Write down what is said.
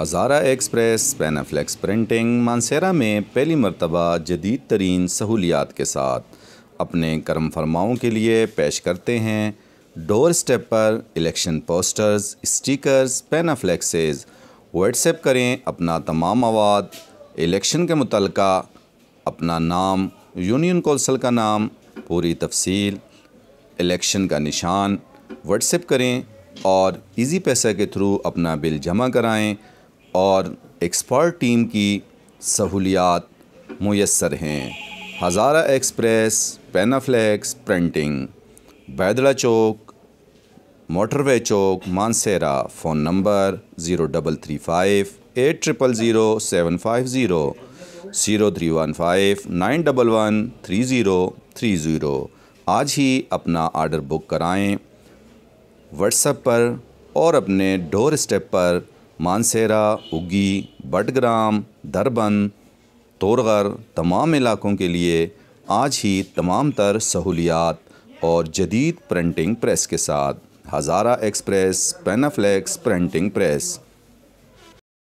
Hazara express panaflex printing Mansehra میں پہلی مرتبہ جدید ترین سہولیات کے ساتھ اپنے کرم فرماؤں کے لیے پیش کرتے ہیں ڈور اسٹیپ پر election posters, stickers, panaflexes. WhatsApp کریں اپنا تمام مواد، الیکشن کے متعلقہ اپنا نام، یونین کونسل کا نام، پوری تفصیل، الیکشن کا نشان واٹس ایپ کریں اور ایزی پیسہ کے تھرو اپنا بل جمع کرائیں اور ایکسپرٹ ٹیم کی سہولیات میسر ہیں۔ ہزارہ ایکسپریس پینافلیکس پرنٹنگ، بیدڑا چوک، موٹر وے چوک، مانسیرا۔ Phone number 0335 800 750 0315 911 3030۔ آج ہی اپنا آرڈر بک کرائیں واٹس ایپ پر اور اپنے ڈور اسٹیپ پر مانسیرا، اگی، بٹگرام، دربن، تورغر تمام علاقوں کے لیے آج ہی تمام تر سہولیات اور جدید پرنٹنگ پریس کے ساتھ۔ Hazara express panaflex printing press.